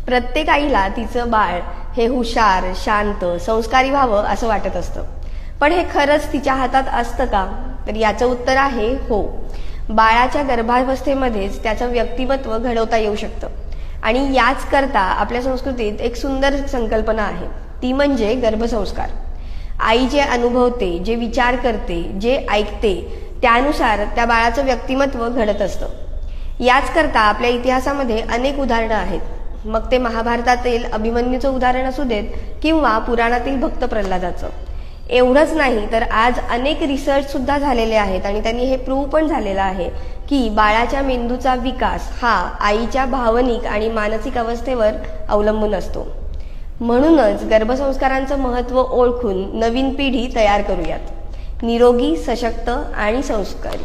प्रत्येक आईला तिचं बाळ हे हुशार, शांत, संस्कारी व्हावं असं वाटत असतं. पण हे खरंच तिच्या हातात असतं का? तर याचं उत्तर आहे हो. बाळाच्या गर्भावस्थेमध्येच त्याचं व्यक्तिमत्व घडवता येऊ शकतं. आणि याच करता आपल्या संस्कृतीत एक सुंदर संकल्पना आहे, ती म्हणजे गर्भसंस्कार. आई जे अनुभवते, जे विचार करते, जे ऐकते, त्यानुसार त्या बाळाचं व्यक्तिमत्व घडत असतं. याच करता आपल्या इतिहासामध्ये अनेक उदाहरणं आहेत. मग ते महाभारतातील अभिमन्यूचं उदाहरण असू देत किंवा पुराणातील भक्त प्रल्हादाचं. एवढंच नाही तर आज अनेक रिसर्च सुद्धा झालेले आहेत आणि त्यांनी हे प्रूव्ह पण झालेलं आहे की बाळाच्या मेंदूचा विकास हा आईच्या भावनिक आणि मानसिक अवस्थेवर अवलंबून असतो. म्हणूनच गर्भसंस्कारांचं महत्त्व ओळखून नवीन पिढी तयार करूयात, निरोगी, सशक्त आणि संस्कारी.